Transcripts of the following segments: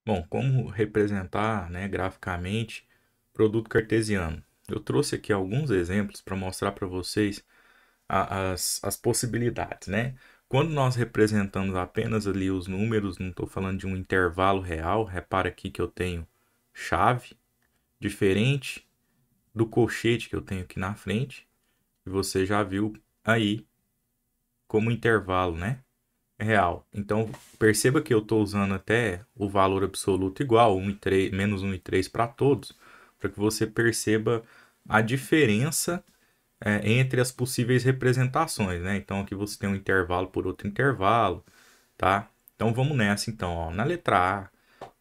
Bom, como representar, né, graficamente produto cartesiano? Eu trouxe aqui alguns exemplos para mostrar para vocês as possibilidades, né? Quando nós representamos apenas ali os números, não estou falando de um intervalo real, repara aqui que eu tenho chave, diferente do colchete que eu tenho aqui na frente, e você já viu aí como intervalo, né? Real. Então, perceba que eu estou usando até o valor absoluto igual, 1 e 3, menos 1 e 3 para todos, para que você perceba a diferença entre as possíveis representações, né? Então, aqui você tem um intervalo por outro intervalo, tá? Então, vamos nessa, então, ó. Na letra A,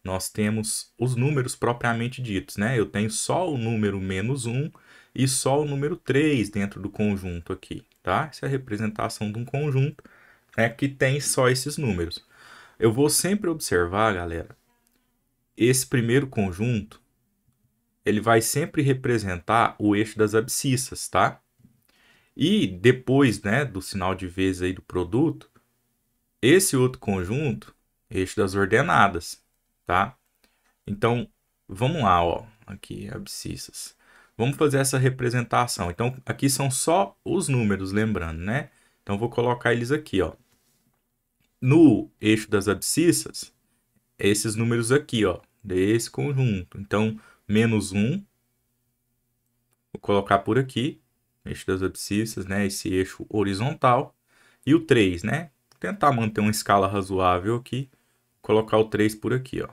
nós temos os números propriamente ditos, né? Eu tenho só o número menos 1 e só o número 3 dentro do conjunto aqui, tá? Essa é a representação de um conjunto, né, que tem só esses números. Eu vou sempre observar, galera, esse primeiro conjunto, ele vai sempre representar o eixo das abscissas, tá? E depois, né, do sinal de vezes aí do produto, esse outro conjunto, eixo das ordenadas, tá? Então, vamos lá, ó, aqui, abscissas. Vamos fazer essa representação. Então, aqui são só os números, lembrando, né? Então, vou colocar eles aqui, ó. No eixo das abscissas, esses números aqui, ó, desse conjunto. Então, menos 1, vou colocar por aqui, eixo das abscissas, né, esse eixo horizontal. E o 3, né, vou tentar manter uma escala razoável aqui, colocar o 3 por aqui, ó.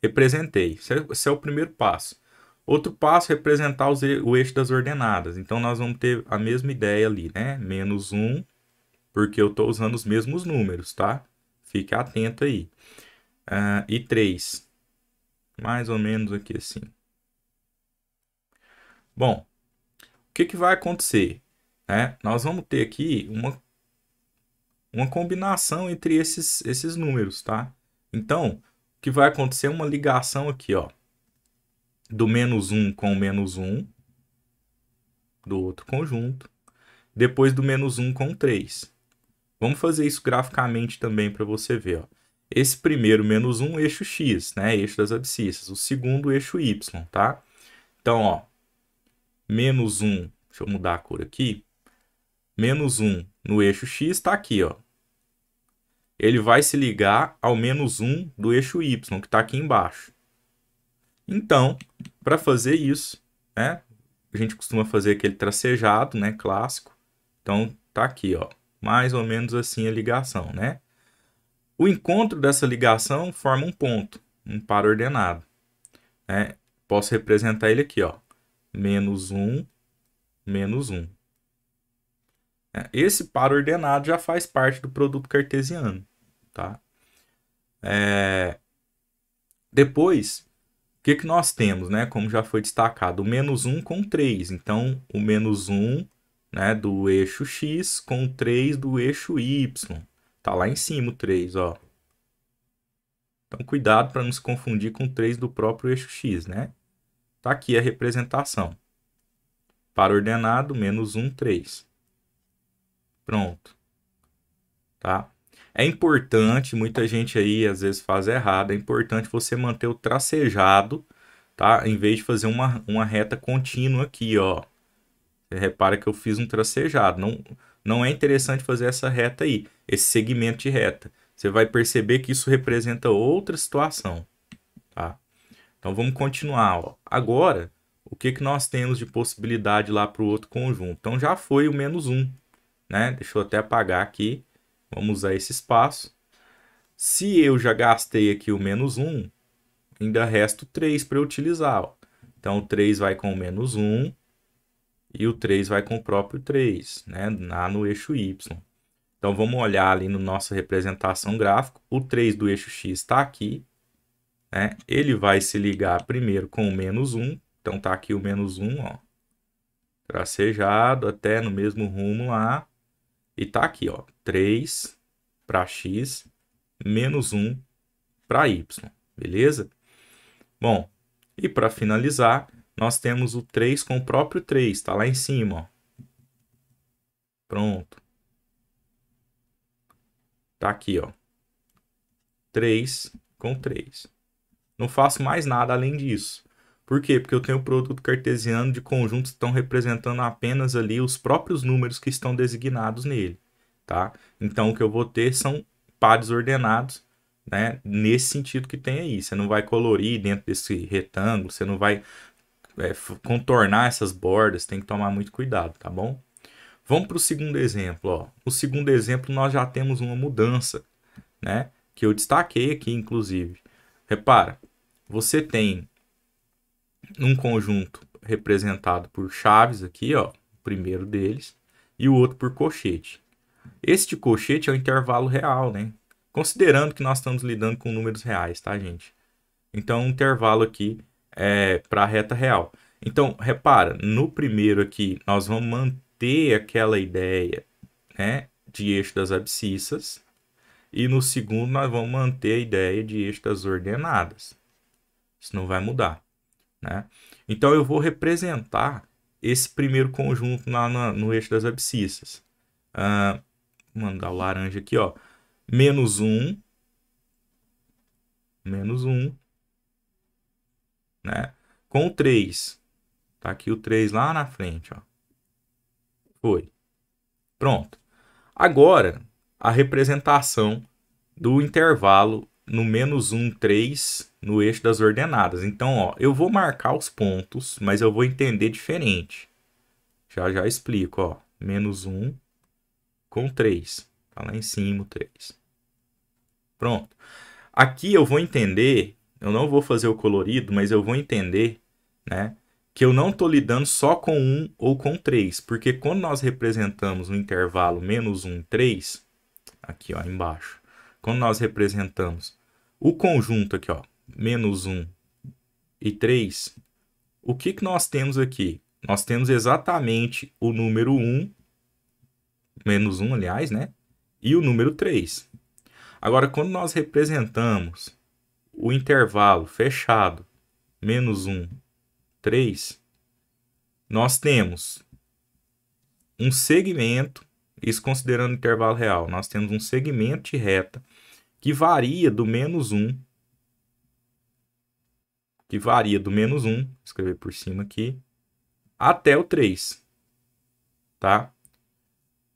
Representei, esse é o primeiro passo. Outro passo é representar o eixo das ordenadas. Então, nós vamos ter a mesma ideia ali, né, menos 1, porque eu estou usando os mesmos números, tá? Fique atento aí. E 3, mais ou menos aqui assim. Bom, o que vai acontecer? Né? Nós vamos ter aqui uma combinação entre esses números, tá? Então, o que vai acontecer é uma ligação aqui, ó, do menos 1 com o menos 1, do outro conjunto, depois do menos 1 com 3. Vamos fazer isso graficamente também para você ver, ó. Esse primeiro menos 1, eixo x, né? Eixo das abscissas. O segundo, eixo y, tá? Então, ó, menos 1, deixa eu mudar a cor aqui. Menos 1 no eixo x está aqui, ó. Ele vai se ligar ao menos 1 do eixo y, que está aqui embaixo. Então, para fazer isso, né, a gente costuma fazer aquele tracejado, né, clássico. Então, tá aqui, ó, mais ou menos assim a ligação, né? O encontro dessa ligação forma um ponto, um par ordenado, né? Posso representar ele aqui, ó, menos 1, menos 1. Esse par ordenado já faz parte do produto cartesiano, tá? Depois, o que nós temos, né? Como já foi destacado, o menos 1 com 3. Então, o menos 1, né, do eixo x com 3 do eixo y. Tá lá em cima o 3, ó. Então, cuidado para não se confundir com 3 do próprio eixo x, né? Tá aqui a representação. Par ordenado, menos 1, 3. Pronto. Tá? É importante, muita gente aí às vezes faz errado, é importante você manter o tracejado, tá? Em vez de fazer uma reta contínua aqui, ó. Você repara que eu fiz um tracejado. Não é interessante fazer essa reta aí, esse segmento de reta. Você vai perceber que isso representa outra situação, tá? Então vamos continuar, ó. Agora, o que nós temos de possibilidade lá para o outro conjunto? Então já foi o menos 1, né? Deixa eu até apagar aqui. Vamos usar esse espaço. Se eu já gastei aqui o menos 1, ainda resta o 3 para eu utilizar, ó. Então o 3 vai com o menos 1 e o 3 vai com o próprio 3, né? Lá no eixo y. Então vamos olhar ali na nossa representação gráfica. O 3 do eixo x está aqui, né? Ele vai se ligar primeiro com o menos 1. Então está aqui o menos 1, ó, tracejado até no mesmo rumo lá. E está aqui, ó, 3 para x, menos 1 para y, beleza? Bom, e para finalizar, nós temos o 3 com o próprio 3, está lá em cima, ó. Pronto. Tá aqui, ó. 3 com 3. Não faço mais nada além disso. Por quê? Porque eu tenho o produto cartesiano de conjuntos que estão representando apenas ali os próprios números que estão designados nele, tá? Então, o que eu vou ter são pares ordenados, né? Nesse sentido que tem aí. Você não vai colorir dentro desse retângulo, você não vai contornar essas bordas, tem que tomar muito cuidado, tá bom? Vamos para o segundo exemplo, ó. O segundo exemplo nós já temos uma mudança, né? Que eu destaquei aqui, inclusive. Repara, você tem um conjunto representado por chaves aqui, ó, o primeiro deles, e o outro por colchete. Este colchete é o intervalo real, né? Considerando que nós estamos lidando com números reais, tá, gente? Então, um intervalo aqui é para a reta real. Então, repara, no primeiro aqui, nós vamos manter aquela ideia, né, de eixo das abscissas, e no segundo nós vamos manter a ideia de eixo das ordenadas. Isso não vai mudar, né? Então, eu vou representar esse primeiro conjunto no eixo das abscissas. Vou mandar o laranja aqui, ó. Menos 1, né? Com 3. Tá aqui o 3 lá na frente, ó. Foi. Pronto. Agora, a representação do intervalo no menos 1, 3 no eixo das ordenadas. Então, ó, eu vou marcar os pontos, mas eu vou entender diferente. Já explico, ó. Menos 1 com 3. Tá lá em cima o 3. Pronto. Aqui eu vou entender, eu não vou fazer o colorido, mas eu vou entender, né, que eu não estou lidando só com 1 ou com 3, porque quando nós representamos no intervalo menos 1, 3, aqui ó, embaixo, quando nós representamos o conjunto aqui, ó, menos 1 e 3, o que nós temos aqui? Nós temos exatamente o número 1, menos 1, aliás, né, e o número 3. Agora, quando nós representamos o intervalo fechado, menos 1, 3, nós temos um segmento, isso considerando o intervalo real, nós temos um segmento de reta que varia do menos 1, vou escrever por cima aqui, até o 3, tá?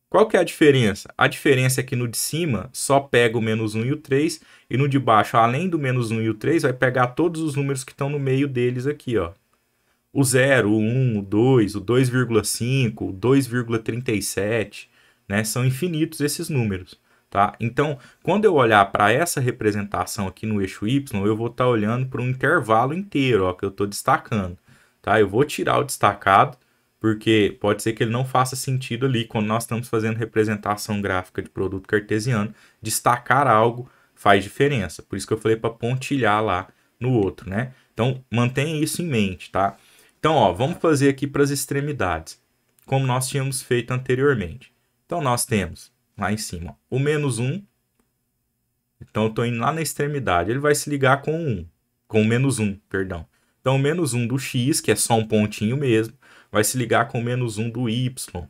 Qual que é a diferença? A diferença é que no de cima só pega o menos 1 e o 3, e no de baixo, além do menos 1 e o 3, vai pegar todos os números que estão no meio deles aqui, ó. O 0, o 1, o 2, o 2,5, o 2,37, né? São infinitos esses números, tá? Então, quando eu olhar para essa representação aqui no eixo Y, eu vou estar olhando para um intervalo inteiro, ó, que eu estou destacando, tá? Eu vou tirar o destacado, porque pode ser que ele não faça sentido ali quando nós estamos fazendo representação gráfica de produto cartesiano. Destacar algo faz diferença. Por isso que eu falei para pontilhar lá no outro, né? Então, mantenha isso em mente, tá? Então, ó, vamos fazer aqui para as extremidades, como nós tínhamos feito anteriormente. Então, nós temos lá em cima ó, o menos 1. Então, eu estou indo lá na extremidade. Ele vai se ligar com o 1, com o menos 1, perdão. Então, o menos 1 do x, que é só um pontinho mesmo, vai se ligar com o menos 1 do y.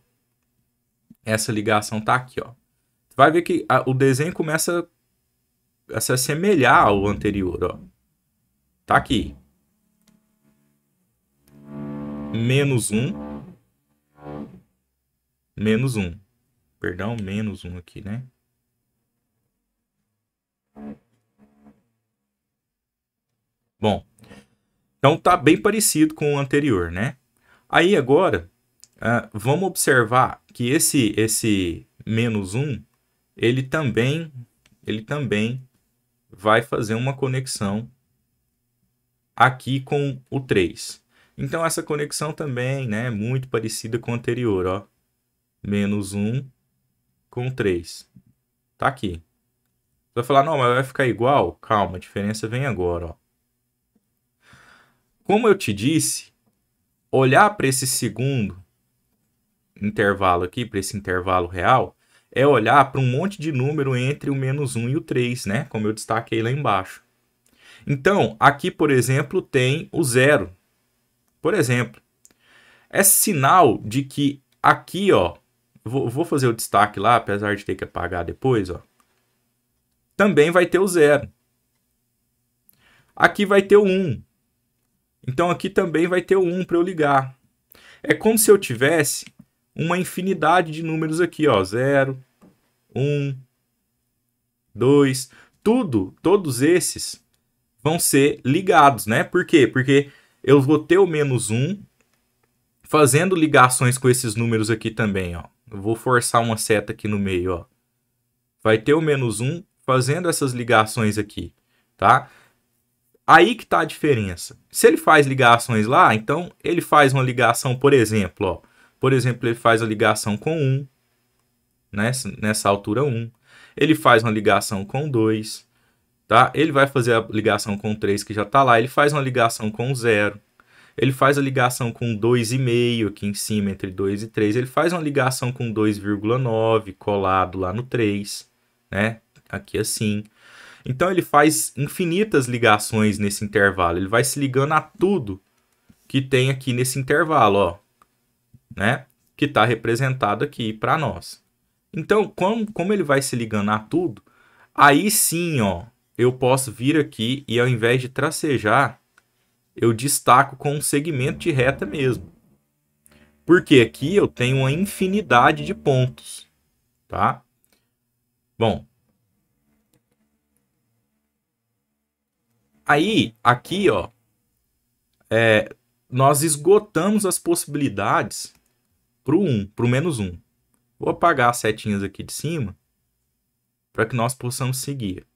Essa ligação está aqui, ó. Vai ver que o desenho começa a se assemelhar ao anterior, ó. Tá aqui. Menos 1. Menos 1. Perdão, menos 1 aqui, né? Bom, então tá bem parecido com o anterior, né? Aí agora, vamos observar que esse menos 1, ele também vai fazer uma conexão aqui com o 3. Então essa conexão também, né, é muito parecida com o anterior, ó. Menos 1 com 3. Tá aqui. Você vai falar, não, mas vai ficar igual? Calma, a diferença vem agora, ó. Como eu te disse, olhar para esse segundo intervalo aqui, para esse intervalo real, é olhar para um monte de número entre o menos 1 e o 3, né? Como eu destaquei lá embaixo. Então, aqui, por exemplo, tem o 0. Por exemplo, é sinal de que aqui, ó, vou fazer o destaque lá, apesar de ter que apagar depois, ó, também vai ter o 0. Aqui vai ter o 1. Então aqui também vai ter o 1 para eu ligar. É como se eu tivesse uma infinidade de números aqui, ó. 0, 1, 2, todos esses vão ser ligados, né? Por quê? Porque eu vou ter o menos 1 fazendo ligações com esses números aqui também, ó. Eu vou forçar uma seta aqui no meio, ó. Vai ter o menos 1 fazendo essas ligações aqui, tá? Aí que tá a diferença. Se ele faz ligações lá, então ele faz uma ligação, por exemplo, ó. Por exemplo, ele faz a ligação com 1, né? Nessa altura 1. Ele faz uma ligação com 2, tá? Ele vai fazer a ligação com 3, que já está lá. Ele faz uma ligação com 0. Ele faz a ligação com 2,5 aqui em cima, entre 2 e 3. Ele faz uma ligação com 2,9 colado lá no 3, né? Aqui assim. Então ele faz infinitas ligações nesse intervalo. Ele vai se ligando a tudo que tem aqui nesse intervalo, ó, né? Que está representado aqui para nós. Então, como ele vai se ligando a tudo, aí sim, ó, eu posso vir aqui e ao invés de tracejar, eu destaco com um segmento de reta mesmo. Porque aqui eu tenho uma infinidade de pontos, tá? Bom, aí, aqui, ó, nós esgotamos as possibilidades para o menos 1. Vou apagar as setinhas aqui de cima para que nós possamos seguir.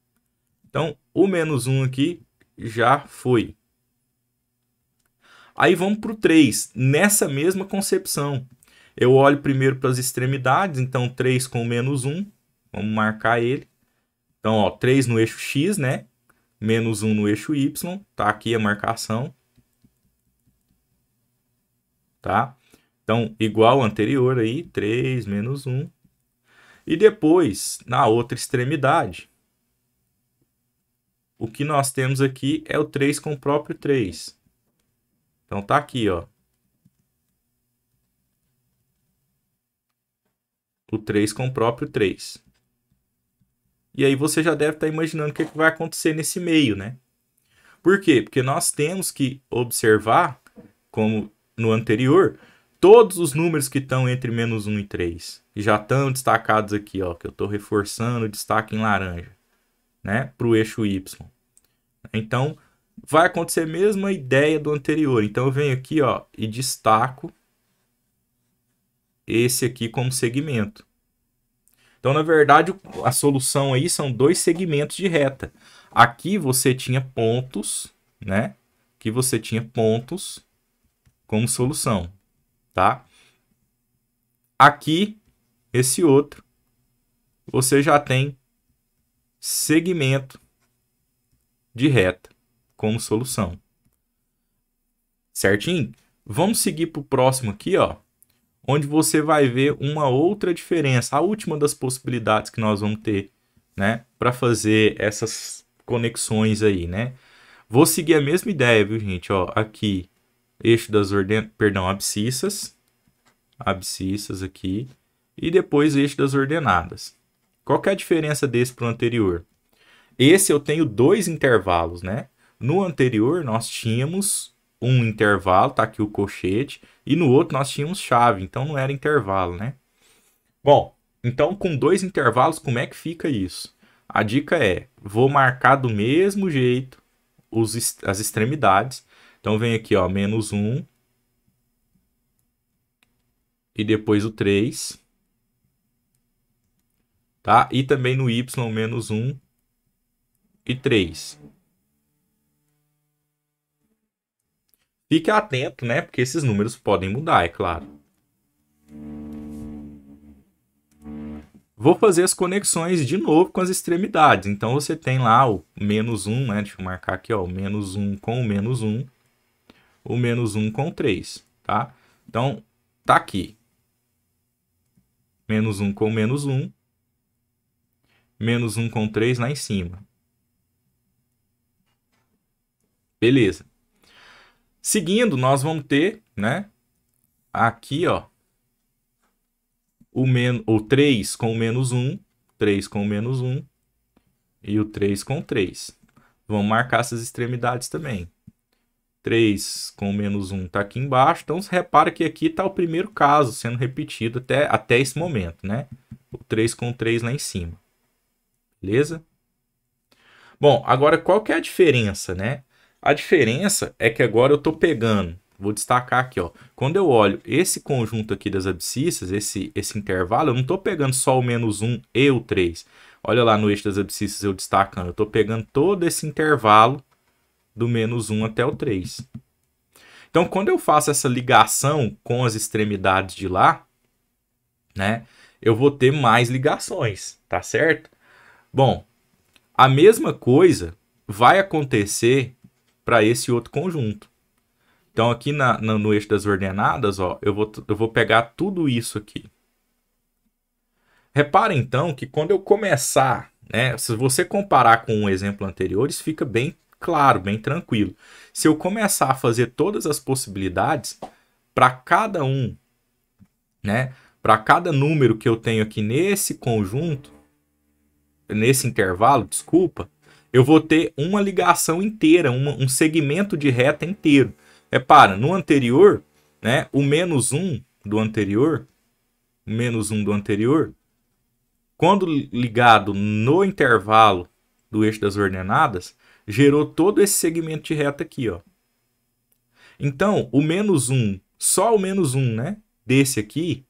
Então, o menos 1 aqui já foi. Aí vamos para o 3, nessa mesma concepção. Eu olho primeiro para as extremidades, então 3 com menos 1, vamos marcar ele. Então, ó, 3 no eixo X, né? Menos 1 no eixo Y, tá aqui a marcação. Tá? Então, igual ao anterior aí, 3 menos 1. E depois, na outra extremidade, o que nós temos aqui é o 3 com o próprio 3. Então, tá aqui, ó. O 3 com o próprio 3. E aí você já deve estar imaginando o que vai acontecer nesse meio, né? Por quê? Porque nós temos que observar, como no anterior, todos os números que estão entre menos 1 e 3. Que já estão destacados aqui, ó, que eu estou reforçando o destaque em laranja, né? Para o eixo Y. Então, vai acontecer a mesma ideia do anterior. Então, eu venho aqui, ó, e destaco esse aqui como segmento. Então, na verdade, a solução aí são dois segmentos de reta. Aqui você tinha pontos, né? Aqui você tinha pontos como solução, tá? Aqui, esse outro, você já tem segmento de reta como solução. Certinho? Vamos seguir para o próximo aqui, ó, onde você vai ver uma outra diferença, a última das possibilidades que nós vamos ter, né, para fazer essas conexões aí, né? Vou seguir a mesma ideia, viu, gente? Ó, aqui, eixo das abscissas aqui, e depois eixo das ordenadas. Qual que é a diferença desse para o anterior? Esse eu tenho dois intervalos, né? No anterior, nós tínhamos um intervalo, tá aqui o colchete, e no outro nós tínhamos chave, então não era intervalo, né? Bom, então com dois intervalos, como é que fica isso? A dica é, vou marcar do mesmo jeito as extremidades. Então vem aqui, ó, menos 1, e depois o 3, tá? E também no Y, menos 1 e 3. Fique atento, né? Porque esses números podem mudar, é claro. Vou fazer as conexões de novo com as extremidades. Então você tem lá o menos 1, né? Deixa eu marcar aqui, ó, o menos 1 com o menos 1, o menos 1 com 3, tá? Então, tá aqui. Menos 1 com menos 1, menos 1 com 3 lá em cima. Beleza. Seguindo, nós vamos ter, né? Aqui, ó, o 3 com menos 1, 3 com menos 1 e o 3 com 3. Vamos marcar essas extremidades também. 3 com menos 1 está aqui embaixo. Então, você repara que aqui está o primeiro caso sendo repetido até esse momento, né? O 3 com 3 lá em cima. Beleza? Bom, agora qual que é a diferença, né? A diferença é que agora eu estou pegando, vou destacar aqui, ó. Quando eu olho esse conjunto aqui das abscissas, esse intervalo, eu não estou pegando só o menos 1 e o 3. Olha lá no eixo das abscissas eu destacando, eu estou pegando todo esse intervalo do menos 1 até o 3. Então, quando eu faço essa ligação com as extremidades de lá, né, eu vou ter mais ligações, tá certo? Bom, a mesma coisa vai acontecer para esse outro conjunto. Então, aqui no eixo das ordenadas, ó, eu vou pegar tudo isso aqui. Repara, então, que quando eu começar, né, se você comparar com o exemplo anterior, isso fica bem claro, bem tranquilo. Se eu começar a fazer todas as possibilidades, para cada um, né, para cada número que eu tenho aqui nesse conjunto, nesse intervalo, desculpa, eu vou ter uma ligação inteira, um segmento de reta inteiro. Repara, no anterior, né, o menos 1 do anterior, quando ligado no intervalo do eixo das ordenadas, gerou todo esse segmento de reta aqui, ó. Então, o menos 1, só o menos 1, né, desse aqui,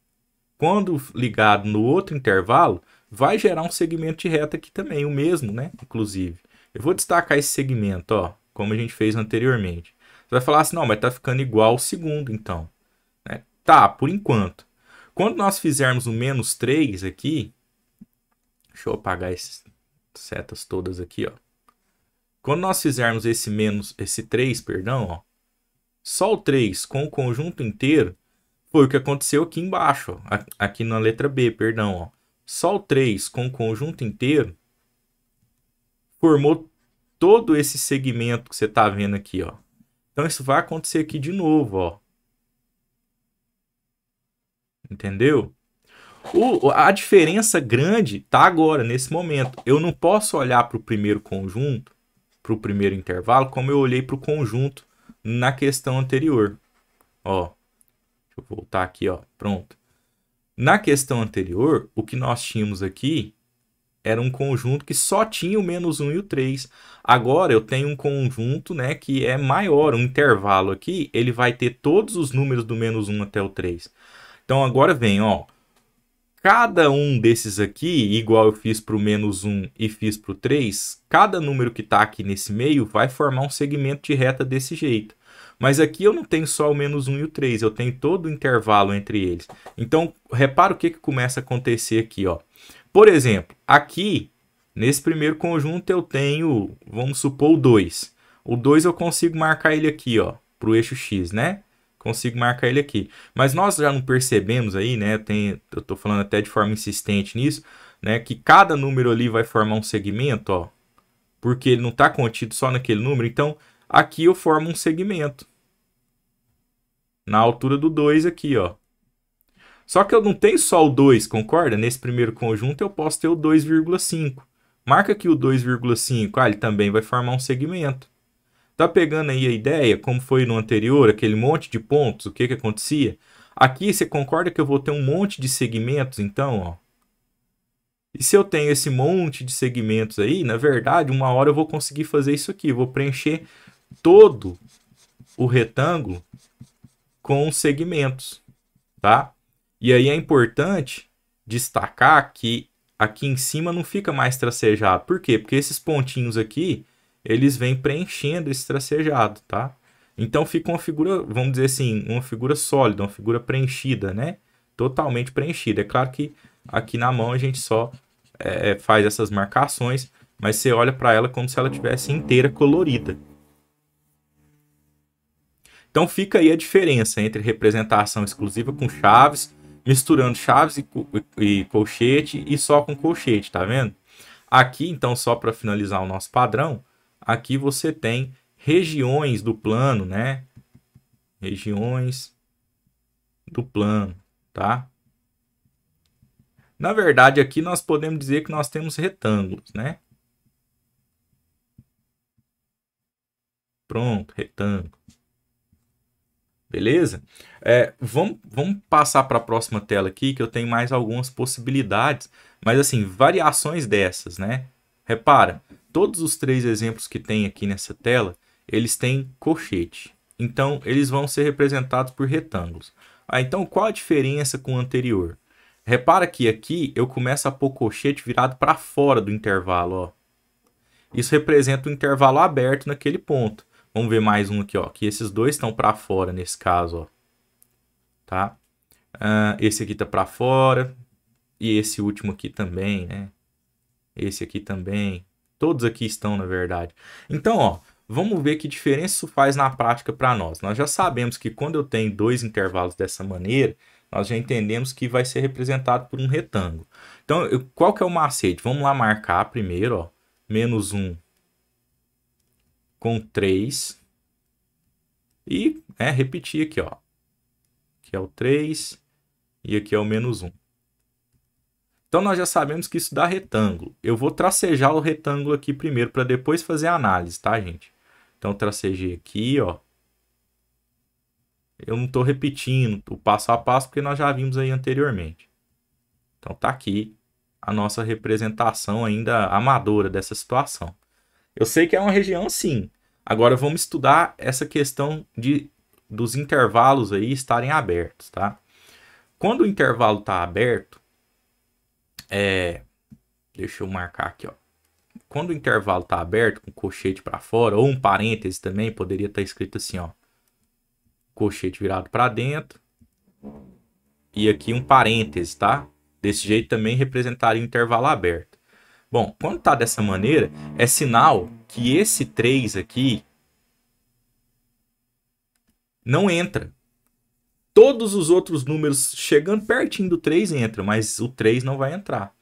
quando ligado no outro intervalo, vai gerar um segmento de reta aqui também, o mesmo, né, inclusive. Eu vou destacar esse segmento, ó, como a gente fez anteriormente. Você vai falar assim, não, mas tá ficando igual ao segundo, então. Né? Tá, por enquanto. Quando nós fizermos o menos 3 aqui, deixa eu apagar essas setas todas aqui, ó. Quando nós fizermos esse 3, perdão, ó, só o 3 com o conjunto inteiro, foi o que aconteceu aqui embaixo, ó, aqui na letra B, perdão, ó. Só o 3 com o conjunto inteiro formou todo esse segmento que você está vendo aqui, ó. Então isso vai acontecer aqui de novo, ó. Entendeu? A diferença grande está agora, nesse momento. Eu não posso olhar para o primeiro conjunto, para o primeiro intervalo, como eu olhei para o conjunto na questão anterior. Ó, deixa eu voltar aqui, ó. Pronto. Na questão anterior, o que nós tínhamos aqui era um conjunto que só tinha o menos 1 e o 3. Agora eu tenho um conjunto, né, que é maior, um intervalo aqui, ele vai ter todos os números do menos 1 até o 3. Então agora vem, ó, cada um desses aqui, igual eu fiz para o menos 1 e fiz para o 3, cada número que está aqui nesse meio vai formar um segmento de reta desse jeito. Mas aqui eu não tenho só o menos 1 e o 3, eu tenho todo o intervalo entre eles. Então, repara o que começa a acontecer aqui, ó. Por exemplo, aqui, nesse primeiro conjunto, eu tenho, vamos supor, o 2. O 2 eu consigo marcar ele aqui, ó, para o eixo X, né? Consigo marcar ele aqui. Mas nós já não percebemos aí, né? Eu estou falando até de forma insistente nisso, né? Que cada número ali vai formar um segmento, ó. Porque ele não está contido só naquele número. Então, aqui eu formo um segmento. Na altura do 2 aqui, ó. Só que eu não tenho só o 2, concorda? Nesse primeiro conjunto eu posso ter o 2,5. Marca aqui o 2,5. Ah, ele também vai formar um segmento. Tá pegando aí a ideia, como foi no anterior, aquele monte de pontos, o que acontecia? Aqui você concorda que eu vou ter um monte de segmentos, então, ó. E se eu tenho esse monte de segmentos aí, na verdade, uma hora eu vou conseguir fazer isso aqui. Eu vou preencher todo o retângulo com segmentos, tá? E aí é importante destacar que aqui em cima não fica mais tracejado. Por quê? Porque esses pontinhos aqui, eles vêm preenchendo esse tracejado, tá? Então fica uma figura, vamos dizer assim, uma figura sólida, uma figura preenchida, né? Totalmente preenchida. É claro que aqui na mão a gente só faz essas marcações, mas você olha para ela como se ela tivesse inteira colorida. Então fica aí a diferença entre representação exclusiva com chaves, misturando chaves e colchete e só com colchete, tá vendo? Aqui, então, só para finalizar o nosso padrão, aqui você tem regiões do plano, né? Regiões do plano, tá? Na verdade, aqui nós podemos dizer que nós temos retângulos, né? Pronto, retângulo. Beleza? Vamos passar para a próxima tela aqui, que eu tenho mais algumas possibilidades, mas assim, variações dessas, né? Repara, todos os 3 exemplos que tem aqui nessa tela, eles têm colchete. Então, eles vão ser representados por retângulos. Então, qual a diferença com o anterior? Repara que aqui eu começo a pôr colchete virado para fora do intervalo, ó. Isso representa um intervalo aberto naquele ponto. Vamos ver mais um aqui, ó, que esses dois estão para fora nesse caso, ó. Tá? Esse aqui tá para fora e esse último aqui também, né? Esse aqui também. Todos aqui estão, na verdade. Então, ó, vamos ver que diferença isso faz na prática para nós. Nós já sabemos que quando eu tenho 2 intervalos dessa maneira, nós já entendemos que vai ser representado por um retângulo. Então, qual que é o macete? Vamos lá marcar primeiro, ó, menos 1 com 3 e repetir aqui, ó. Aqui é o 3 e aqui é o menos 1. Então, nós já sabemos que isso dá retângulo. Eu vou tracejar o retângulo aqui primeiro para depois fazer a análise, tá, gente? Então, tracejei aqui, ó. Eu não estou repetindo o passo a passo porque nós já vimos aí anteriormente. Então, tá aqui a nossa representação ainda amadora dessa situação. Eu sei que é uma região sim. Agora vamos estudar essa questão dos intervalos aí estarem abertos, tá? Quando o intervalo está aberto, deixa eu marcar aqui, ó. Quando o intervalo está aberto, com colchete para fora, ou um parêntese também, poderia estar escrito assim, ó. Colchete virado para dentro. E aqui um parêntese, tá? Desse jeito também representaria o intervalo aberto. Bom, quando está dessa maneira, é sinal que esse 3 aqui não entra. Todos os outros números chegando pertinho do 3 entram, mas o 3 não vai entrar.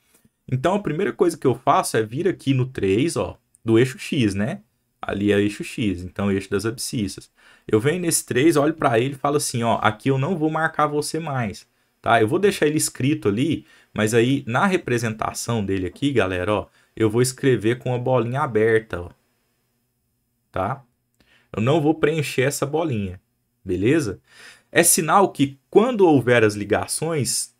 Então, a primeira coisa que eu faço é vir aqui no 3, ó, do eixo X, né? Ali é o eixo X, então o eixo das abscissas. Eu venho nesse 3, olho para ele e falo assim, ó, aqui eu não vou marcar você mais, tá? Eu vou deixar ele escrito ali, mas aí na representação dele aqui, galera, ó, eu vou escrever com a bolinha aberta, ó, tá? Eu não vou preencher essa bolinha, beleza? É sinal que quando houver as ligações,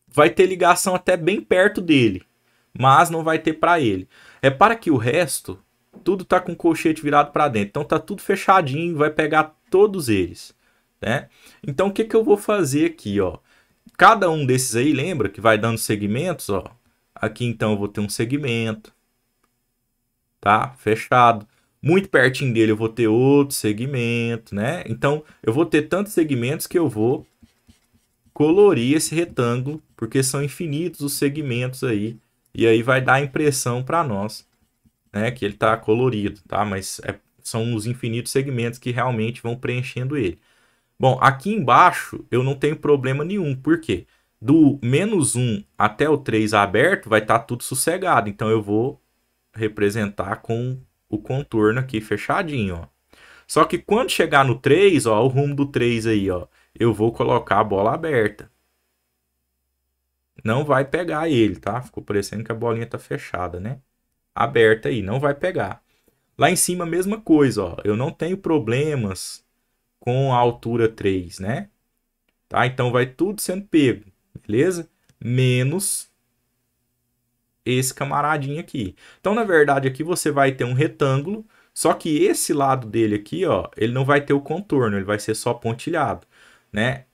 vai ter ligação até bem perto dele, mas não vai ter para ele. Repara que o resto, tudo tá com o colchete virado para dentro, então tá tudo fechadinho, vai pegar todos eles, né? Então o que que eu vou fazer aqui, ó? Cada um desses aí, lembra que vai dando segmentos, ó. Aqui então eu vou ter um segmento, tá? Fechado. Muito pertinho dele eu vou ter outro segmento, né? Então eu vou ter tantos segmentos que eu vou colorir esse retângulo, porque são infinitos os segmentos aí, e aí vai dar a impressão para nós, né, que ele está colorido, tá? Mas são os infinitos segmentos que realmente vão preenchendo ele. Bom, aqui embaixo eu não tenho problema nenhum, por quê? Do menos 1 até o 3 aberto vai estar tudo sossegado, então eu vou representar com o contorno aqui fechadinho, ó. Só que quando chegar no 3, ó, o rumo do 3 aí, ó, eu vou colocar a bola aberta. Não vai pegar ele, tá? Ficou parecendo que a bolinha tá fechada, né? Aberta aí, não vai pegar. Lá em cima, a mesma coisa, ó. Eu não tenho problemas com a altura 3, né? Tá? Então, vai tudo sendo pego, beleza? Menos esse camaradinho aqui. Então, na verdade, aqui você vai ter um retângulo, só que esse lado dele aqui, ó, ele não vai ter o contorno, ele vai ser só pontilhado, né?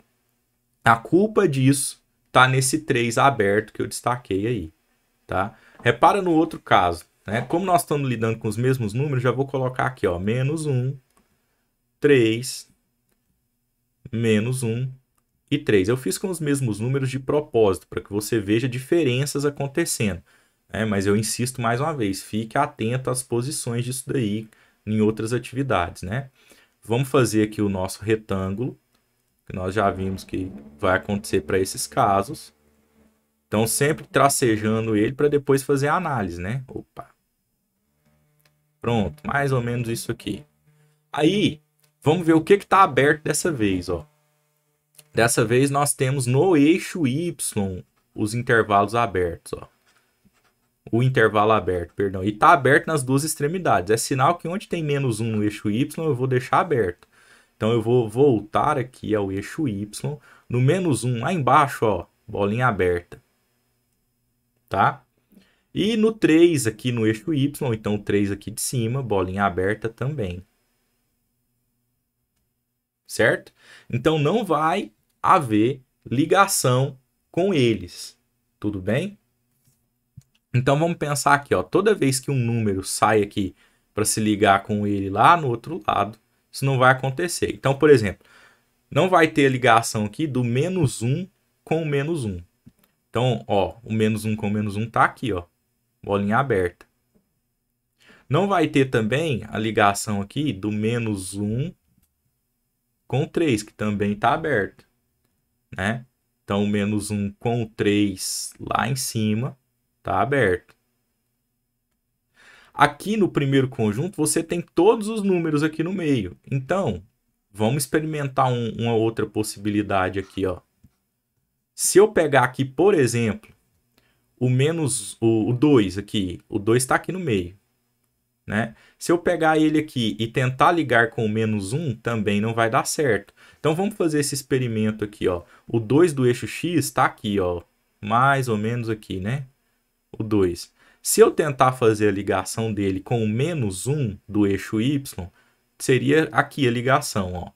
A culpa disso tá nesse 3 aberto que eu destaquei aí, tá? Repara no outro caso, né? Como nós estamos lidando com os mesmos números, já vou colocar aqui, ó, menos 1, 3, menos 1 e 3. Eu fiz com os mesmos números de propósito, para que você veja diferenças acontecendo, né? Mas eu insisto mais uma vez, fique atento às posições disso daí em outras atividades, né? Vamos fazer aqui o nosso retângulo, que nós já vimos que vai acontecer para esses casos. Então, sempre tracejando ele para depois fazer a análise, né? Opa. Pronto, mais ou menos isso aqui. Aí, vamos ver o que está aberto dessa vez, ó. Dessa vez, nós temos no eixo Y os intervalos abertos, ó. o intervalo aberto, perdão, e está aberto nas duas extremidades. É sinal que onde tem menos 1 no eixo Y, eu vou deixar aberto. Então eu vou voltar aqui ao eixo Y, no menos 1 lá embaixo, ó, bolinha aberta, tá? E no 3 aqui no eixo Y, então o 3 aqui de cima, bolinha aberta também. Certo? Então não vai haver ligação com eles. Tudo bem? Então vamos pensar aqui, ó, toda vez que um número sai aqui para se ligar com ele lá no outro lado, isso não vai acontecer. Então, por exemplo, não vai ter ligação aqui do menos 1 com o menos 1. Então, ó, o menos 1 com o menos 1 tá aqui, ó, bolinha aberta. Não vai ter também a ligação aqui do menos 1 com o 3, que também está aberto, né? Então, o menos 1 com o 3 lá em cima está aberto. Aqui no primeiro conjunto, você tem todos os números aqui no meio. Então, vamos experimentar uma outra possibilidade aqui, ó. Se eu pegar aqui, por exemplo, o 2 aqui, o 2 está aqui no meio, né? Se eu pegar ele aqui e tentar ligar com o menos 1, também não vai dar certo. Então, vamos fazer esse experimento aqui, ó. O 2 do eixo X está aqui, ó, mais ou menos aqui, né? O 2. Se eu tentar fazer a ligação dele com o menos 1 do eixo Y, seria aqui a ligação, ó.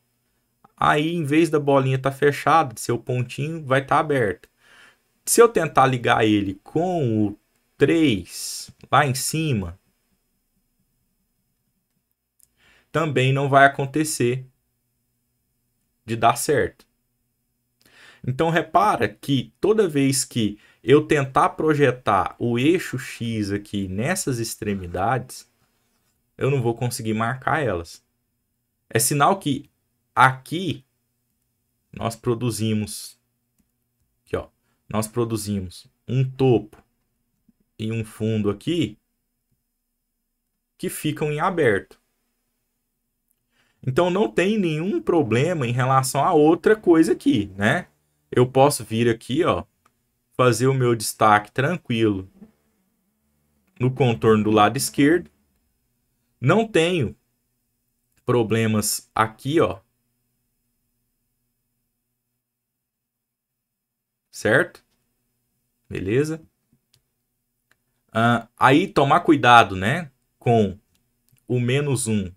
Aí, em vez da bolinha estar fechada, seu pontinho vai estar aberto. Se eu tentar ligar ele com o 3 lá em cima, também não vai acontecer de dar certo. Então, repara que toda vez que eu tentar projetar o eixo X aqui nessas extremidades, eu não vou conseguir marcar elas. É sinal que aqui nós produzimos, aqui, ó, nós produzimos um topo e um fundo aqui que ficam em aberto. Então não tem nenhum problema em relação a outra coisa aqui, né? Eu posso vir aqui, ó, fazer o meu destaque tranquilo no contorno do lado esquerdo. Não tenho problemas aqui, ó. Certo? Beleza? Aí tomar cuidado, né? Com o menos 1.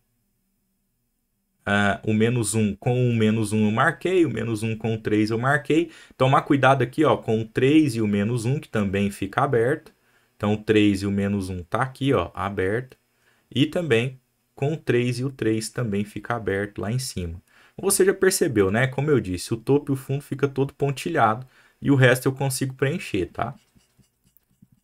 O menos 1 com o menos 1 eu marquei, o menos 1 com o 3 eu marquei. Tomar cuidado aqui, ó, com o 3 e o menos 1, que também fica aberto. Então, o 3 e o menos 1 tá aqui, ó, aberto. E também com o 3 e o 3 também fica aberto lá em cima. Você já percebeu, né? Como eu disse, o topo e o fundo fica todo pontilhado e o resto eu consigo preencher, tá?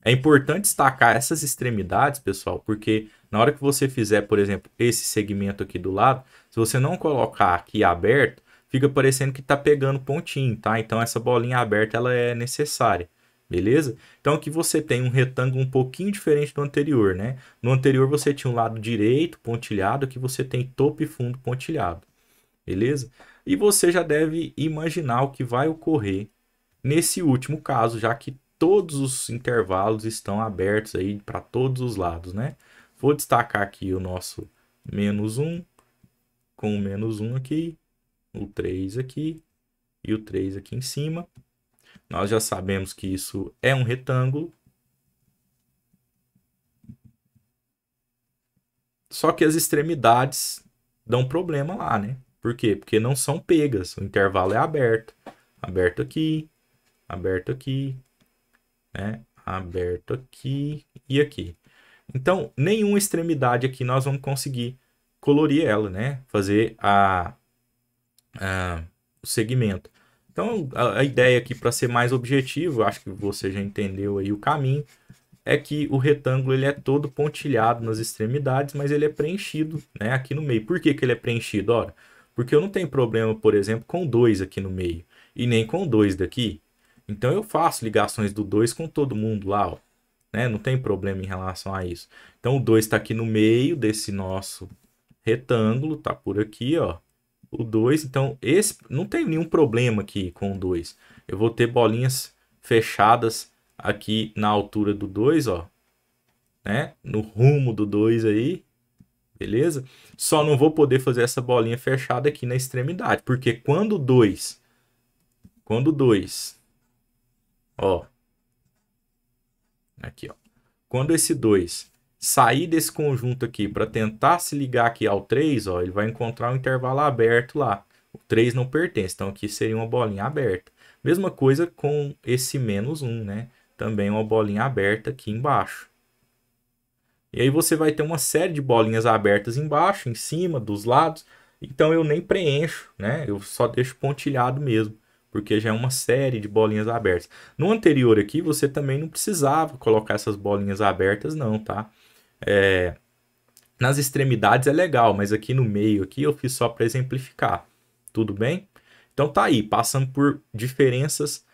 É importante destacar essas extremidades, pessoal, porque na hora que você fizer, por exemplo, esse segmento aqui do lado, se você não colocar aqui aberto, fica parecendo que está pegando pontinho, tá? Então essa bolinha aberta ela é necessária, beleza? Então aqui você tem um retângulo um pouquinho diferente do anterior, né? No anterior você tinha um lado direito pontilhado, aqui você tem topo e fundo pontilhado, beleza? E você já deve imaginar o que vai ocorrer nesse último caso, já que todos os intervalos estão abertos aí para todos os lados, né? Vou destacar aqui o nosso menos 1, com o menos 1 aqui, o 3 aqui e o 3 aqui em cima. Nós já sabemos que isso é um retângulo. Só que as extremidades dão problema lá, né? Por quê? Porque não são pegas, o intervalo é aberto. Aberto aqui, né? Aberto aqui e aqui. Então, nenhuma extremidade aqui nós vamos conseguir colorir ela, né? Fazer o segmento. Então, a ideia aqui, para ser mais objetivo, acho que você já entendeu aí o caminho, é que o retângulo ele é todo pontilhado nas extremidades, mas ele é preenchido, né, aqui no meio. Por que que ele é preenchido? Ora, porque eu não tenho problema, por exemplo, com 2 aqui no meio, e nem com 2 daqui. Então eu faço ligações do 2 com todo mundo lá, ó, né? Não tem problema em relação a isso. Então o 2 está aqui no meio desse nosso retângulo, tá por aqui, ó. O 2, então esse não tem nenhum problema aqui com o 2. Eu vou ter bolinhas fechadas aqui na altura do 2, ó, né? No rumo do 2 aí, beleza? Só não vou poder fazer essa bolinha fechada aqui na extremidade, porque quando 2, ó, aqui, ó. Quando esse 2 sair desse conjunto aqui para tentar se ligar aqui ao 3, ó, ele vai encontrar um intervalo aberto lá. O 3 não pertence, então aqui seria uma bolinha aberta. Mesma coisa com esse menos 1, né? Também uma bolinha aberta aqui embaixo. E aí você vai ter uma série de bolinhas abertas embaixo, em cima, dos lados. Então eu nem preencho, né? Eu só deixo pontilhado mesmo, porque já é uma série de bolinhas abertas. No anterior aqui, você também não precisava colocar essas bolinhas abertas, não, tá? Nas extremidades é legal, mas aqui no meio aqui eu fiz só para exemplificar. Tudo bem? Então tá aí, passando por diferenças,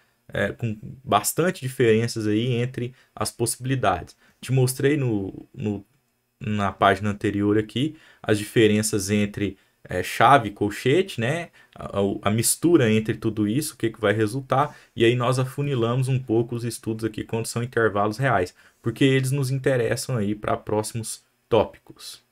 com bastante diferenças aí entre as possibilidades. Te mostrei na página anterior aqui as diferenças entre chave e colchete, né? A mistura entre tudo isso, o que, que vai resultar, e aí nós afunilamos um pouco os estudos aqui quando são intervalos reais, porque eles nos interessam aí para próximos tópicos.